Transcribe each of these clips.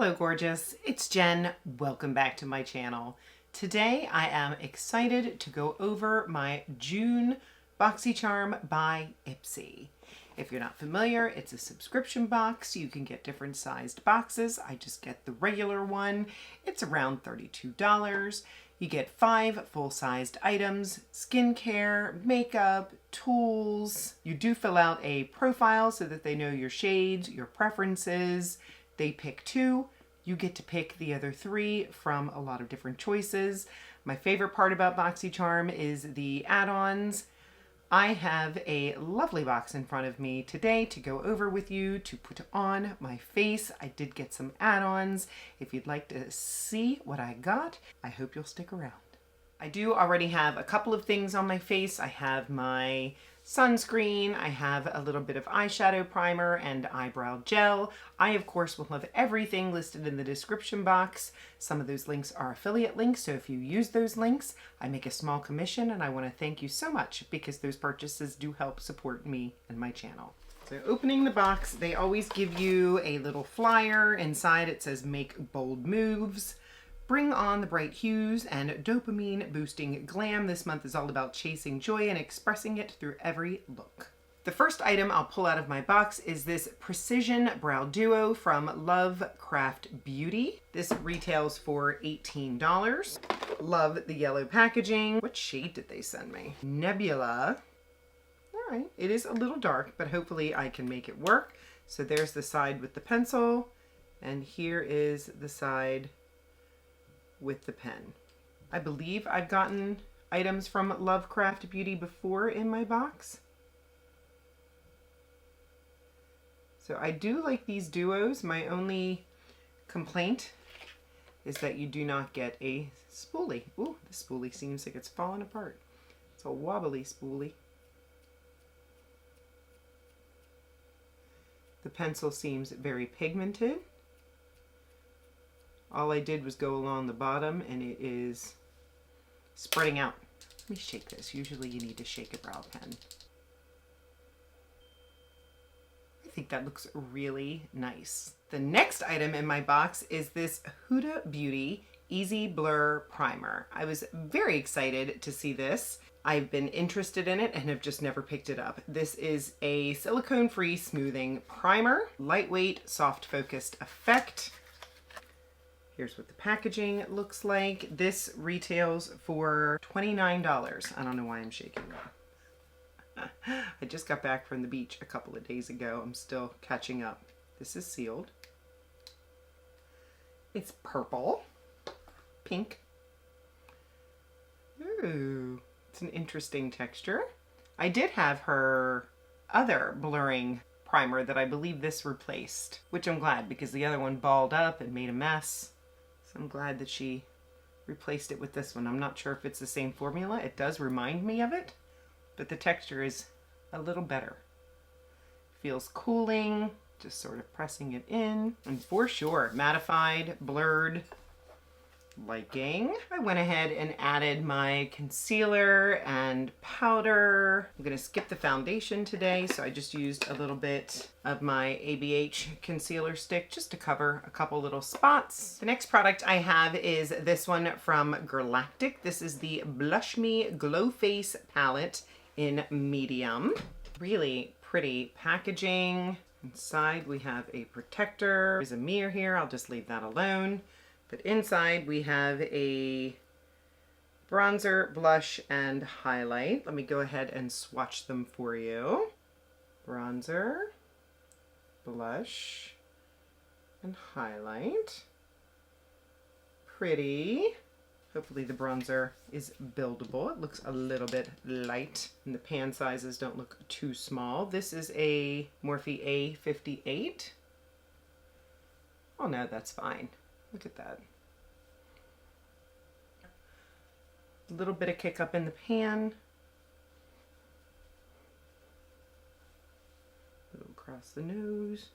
Hello gorgeous, it's Jen. Welcome back to my channel. Today I am excited to go over my June Boxycharm by Ipsy. If you're not familiar, it's a subscription box. You can get different sized boxes. I just get the regular one. It's around $32. You get 5 full-sized items, skincare, makeup, tools. You do fill out a profile so that they know your shades, your preferences. They pick 2. You get to pick the other 3 from a lot of different choices. My favorite part about Boxycharm is the add-ons. I have a lovely box in front of me today to go over with you to put on my face. I did get some add-ons. If you'd like to see what I got, I hope you'll stick around. I do already have a couple of things on my face. I have my sunscreen, I have a little bit of eyeshadow primer and eyebrow gel. I, of course, will have everything listed in the description box. Some of those links are affiliate links, so if you use those links, I make a small commission, and I want to thank you so much because those purchases do help support me and my channel. So opening the box, they always give you a little flyer. Inside it says, "Make bold moves. Bring on the bright hues and dopamine boosting glam. This month is all about chasing joy and expressing it through every look." The first item I'll pull out of my box is this Precision Brow Duo from Craft Beauty. This retails for $18. Love the yellow packaging. What shade did they send me? Nebula. All right, it is a little dark, but hopefully I can make it work. So there's the side with the pencil, and here is the side with the pen. I believe I've gotten items from Craft Beauty before in my box. So I do like these duos. My only complaint is that you do not get a spoolie. Ooh, the spoolie seems like it's falling apart. It's a wobbly spoolie. The pencil seems very pigmented. All I did was go along the bottom and it is spreading out. Let me shake this. Usually you need to shake a brow pen. I think that looks really nice. The next item in my box is this Huda Beauty Easy Blur Primer. I was very excited to see this. I've been interested in it and have just never picked it up. This is a silicone-free smoothing primer. Lightweight, soft focused effect. Here's what the packaging looks like. This retails for $29. I don't know why I'm shaking that. I just got back from the beach a couple of days ago. I'm still catching up. This is sealed. It's purple, pink. Ooh, it's an interesting texture. I did have her other blurring primer that I believe this replaced, which I'm glad because the other one balled up and made a mess. So I'm glad that she replaced it with this one. I'm not sure if it's the same formula. It does remind me of it, but the texture is a little better. Feels cooling, just sort of pressing it in. And for sure, mattified, blurred, liking. I went ahead and added my concealer and powder. I'm gonna skip the foundation today, so I just used a little bit of my ABH concealer stick just to cover a couple little spots. The next product I have is this one from Galactic. This is the Blush Me Glow Face palette in medium. Really pretty packaging. Inside we have a protector. There's a mirror here. I'll just leave that alone. But inside we have a bronzer, blush, and highlight. Let me go ahead and swatch them for you. Bronzer, blush, and highlight. Pretty. Hopefully the bronzer is buildable. It looks a little bit light and the pan sizes don't look too small. This is a Morphe A58. Oh no, that's fine. Look at that. A little bit of kick up in the pan. A little across the nose.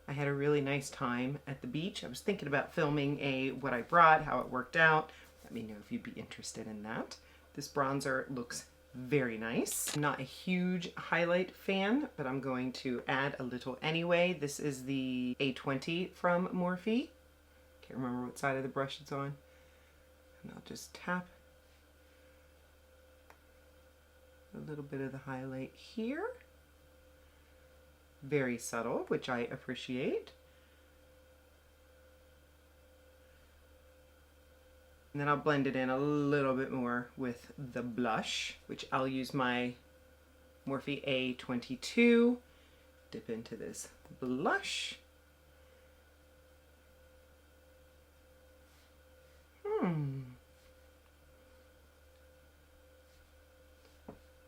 I had a really nice time at the beach. I was thinking about filming a what I brought, how it worked out. Let me know if you'd be interested in that. This bronzer looks very nice. I'm not a huge highlight fan, but I'm going to add a little anyway. This is the A20 from Morphe. Can't remember what side of the brush it's on. And I'll just tap a little bit of the highlight here. Very subtle, which I appreciate. And then I'll blend it in a little bit more with the blush, which I'll use my Morphe A22. Dip into this blush.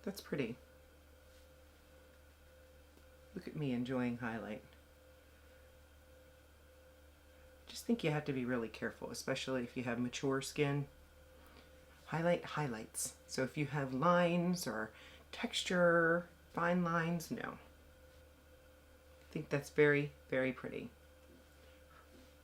That's pretty. Look at me enjoying highlight. Just think you have to be really careful, especially if you have mature skin. Highlight highlights. So if you have lines or texture, fine lines, no. I think that's very, very pretty.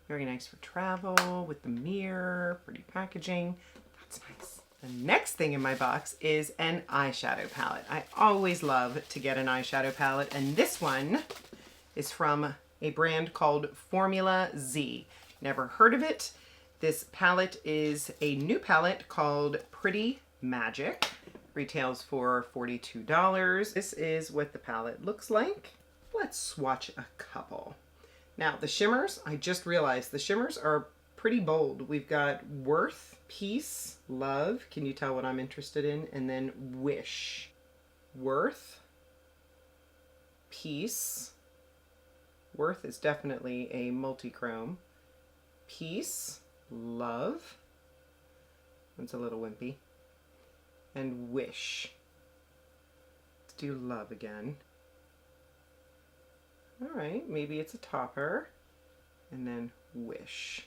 Very nice for travel, with the mirror, pretty packaging. That's nice. The next thing in my box is an eyeshadow palette. I always love to get an eyeshadow palette, and this one is from a brand called Formula Z. Never heard of it. This palette is a new palette called Pretty Magic. Retails for $42. This is what the palette looks like. Let's swatch a couple. Now the shimmers, I just realized the shimmers are pretty bold. We've got Worth, Peace, Love. Can you tell what I'm interested in? And then Wish. Worth, Peace. Worth is definitely a multi-chrome. Peace, Love. That's a little wimpy. And Wish. Let's do Love again. All right, maybe it's a topper. And then Wish.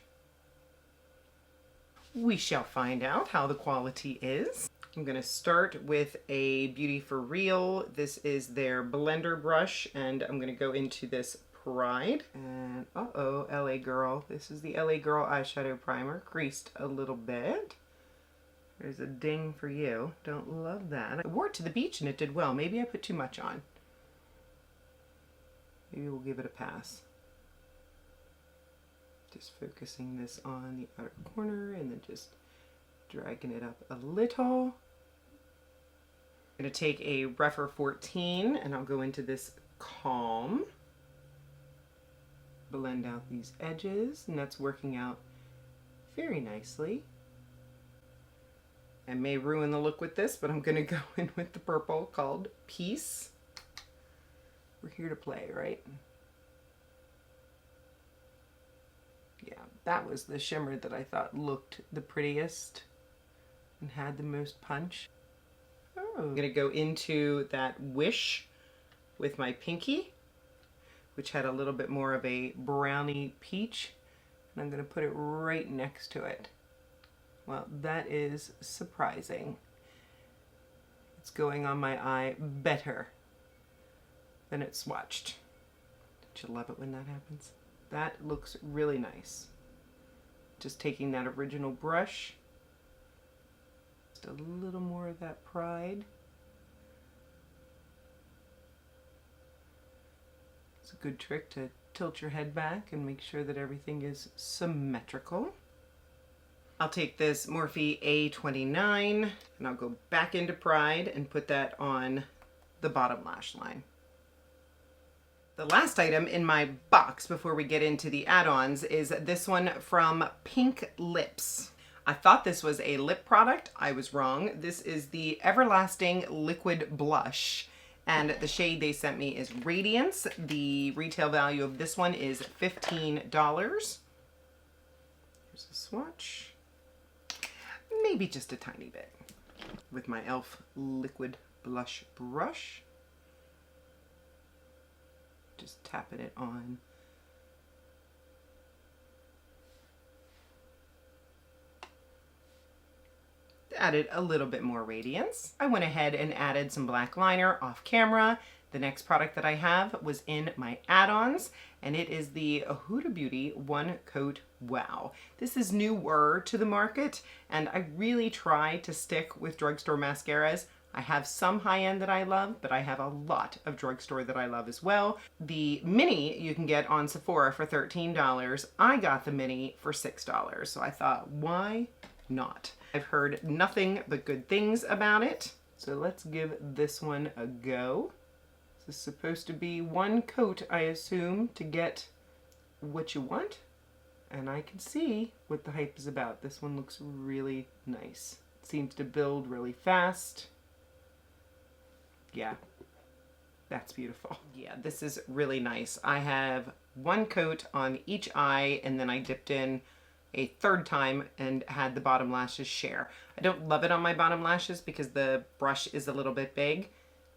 We shall find out how the quality is. I'm gonna start with a Beauty for Real. This is their blender brush, and I'm gonna go into this Pride. And uh-oh, LA Girl. This is the LA Girl eyeshadow primer, creased a little bit. There's a ding for you. Don't love that. I wore it to the beach and it did well. Maybe I put too much on. Maybe we'll give it a pass. Just focusing this on the outer corner and then just dragging it up a little. I'm going to take a Rephr 14 and I'll go into this Calm. Blend out these edges, and that's working out very nicely. I may ruin the look with this, but I'm going to go in with the purple called Peace. We're here to play, right? Yeah, that was the shimmer that I thought looked the prettiest and had the most punch. Oh. I'm going to go into that Wish with my pinky, which had a little bit more of a brownie peach, and I'm going to put it right next to it. Well, that is surprising. It's going on my eye better than it swatched. Don't you love it when that happens? That looks really nice. Just taking that original brush, just a little more of that Pride. It's a good trick to tilt your head back and make sure that everything is symmetrical. I'll take this Morphe A29 and I'll go back into Pride and put that on the bottom lash line. The last item in my box before we get into the add-ons is this one from Pink Lips. I thought this was a lip product. I was wrong. This is the Everlasting Liquid Blush, and the shade they sent me is Radiance. The retail value of this one is $15. Here's a swatch. Maybe just a tiny bit. With my e.l.f. liquid blush brush. Just tapping it on. Added a little bit more radiance. I went ahead and added some black liner off camera. The next product that I have was in my add-ons, and it is the Huda Beauty One Coat Wow. This is newer to the market, and I really try to stick with drugstore mascaras. I have some high-end that I love, but I have a lot of drugstore that I love as well. The mini you can get on Sephora for $13. I got the mini for $6. So I thought, why not? I've heard nothing but good things about it. So let's give this one a go. This is supposed to be one coat, I assume, to get what you want. And I can see what the hype is about. This one looks really nice. It seems to build really fast. Yeah, that's beautiful. Yeah, this is really nice. I have one coat on each eye, and then I dipped in a third time and had the bottom lashes share. I don't love it on my bottom lashes because the brush is a little bit big,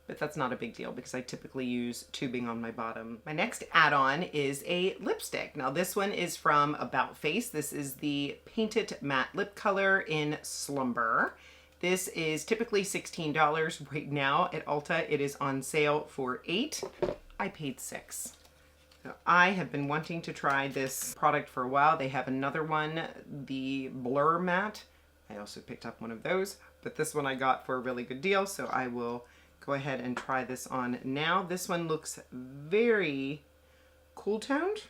but that's not a big deal because I typically use tubing on my bottom. My next add-on is a lipstick. Now this one is from About Face. This is the Painted Matte Lip Color in Slumber. This is typically $16. Right now at Ulta, it is on sale for $8. I paid $6. So I have been wanting to try this product for a while. They have another one, the Blur Matte. I also picked up one of those, but this one I got for a really good deal, so I will go ahead and try this on now. This one looks very cool toned.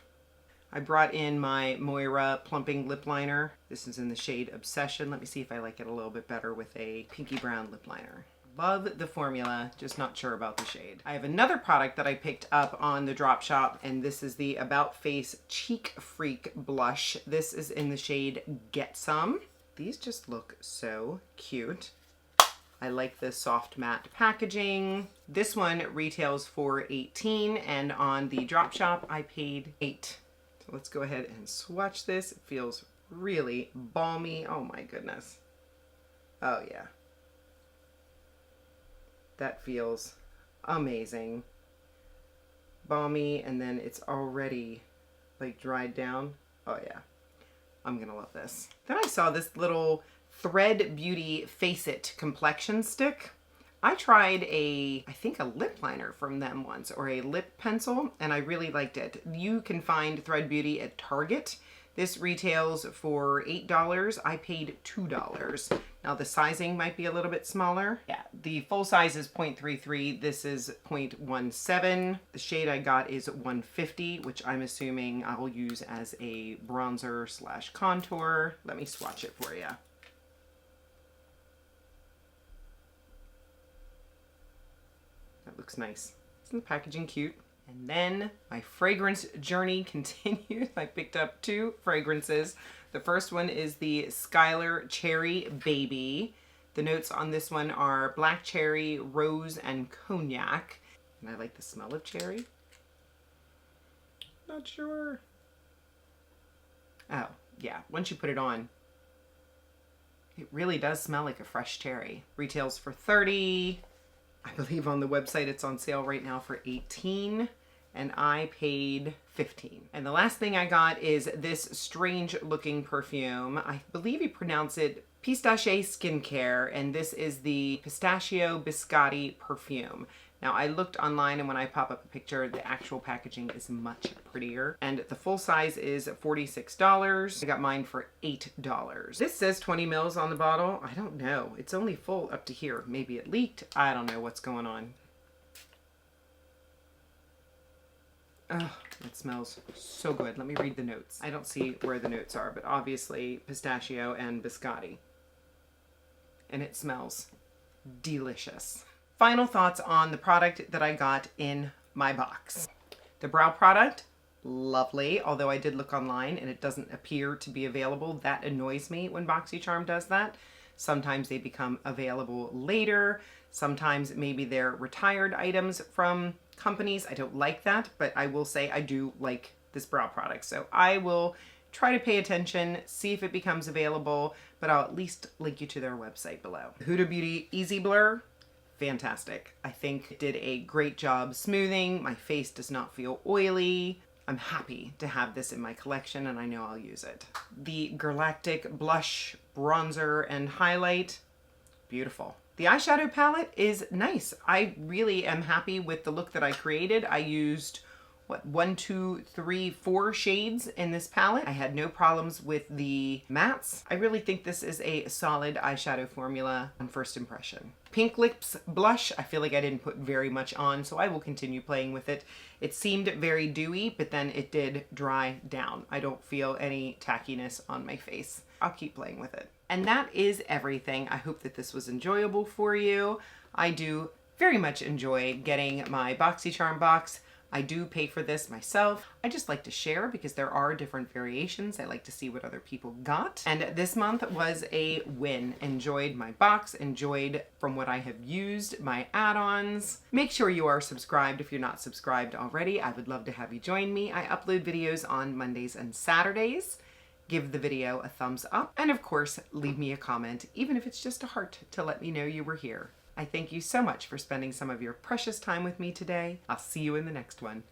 I brought in my Moira Plumping Lip Liner. This is in the shade Obsession. Let me see if I like it a little bit better with a pinky brown lip liner. Love the formula, just not sure about the shade. I have another product that I picked up on the drop shop, and this is the About Face Cheek Freak Blush. This is in the shade Get Some. These just look so cute. I like the soft matte packaging. This one retails for $18, and on the drop shop I paid $8. So let's go ahead and swatch this. It feels really balmy. Oh my goodness. Oh yeah. That feels amazing. Balmy, and then it's already like dried down. Oh yeah. I'm gonna love this. Then I saw this little Thread Beauty Face It complexion stick. I tried I think a lip liner from them once, or a lip pencil, and I really liked it. You can find Thread Beauty at Target. This retails for $8. I paid $2. Now the sizing might be a little bit smaller. Yeah, the full size is 0.33. This is 0.17. The shade I got is 150, which I'm assuming I'll use as a bronzer slash contour. Let me swatch it for you. That looks nice. Isn't the packaging cute? And then my fragrance journey continues. I picked up 2 fragrances. The first one is the Skylar Cherry Baby. The notes on this one are black cherry, rose, and cognac. And I like the smell of cherry. Not sure. Oh, yeah. Once you put it on, it really does smell like a fresh cherry. Retails for $30. I believe on the website it's on sale right now for $18, and I paid $15. And the last thing I got is this strange looking perfume. I believe you pronounce it Pistache Skincare, and this is the Pistachio Biscotti perfume. Now I looked online, and when I pop up a picture, the actual packaging is much prettier. And the full size is $46. I got mine for $8. This says 20 mils on the bottle. I don't know. It's only full up to here. Maybe it leaked. I don't know what's going on. Oh, it smells so good. Let me read the notes. I don't see where the notes are, but obviously pistachio and biscotti. And it smells delicious. Final thoughts on the product that I got in my box. The brow product, lovely, although I did look online and it doesn't appear to be available. That annoys me when Boxycharm does that. Sometimes they become available later. Sometimes maybe they're retired items from companies. I don't like that, but I will say I do like this brow product. So I will try to pay attention, see if it becomes available, but I'll at least link you to their website below. Huda Beauty Easy Blur. Fantastic. I think it did a great job smoothing. My face does not feel oily. I'm happy to have this in my collection, and I know I'll use it. The Galactic Blush, Bronzer, and Highlight. Beautiful. The eyeshadow palette is nice. I really am happy with the look that I created. I used what, 1, 2, 3, 4 shades in this palette. I had no problems with the mattes. I really think this is a solid eyeshadow formula on first impression. Pink Lips blush, I feel like I didn't put very much on, so I will continue playing with it. It seemed very dewy, but then it did dry down. I don't feel any tackiness on my face. I'll keep playing with it. And that is everything. I hope that this was enjoyable for you. I do very much enjoy getting my Boxycharm box. I do pay for this myself. I just like to share because there are different variations. I like to see what other people got. And this month was a win. Enjoyed my box, enjoyed from what I have used, my add-ons. Make sure you are subscribed if you're not subscribed already. I would love to have you join me. I upload videos on Mondays and Saturdays. Give the video a thumbs up. And of course, leave me a comment, even if it's just a heart, to let me know you were here. I thank you so much for spending some of your precious time with me today. I'll see you in the next one.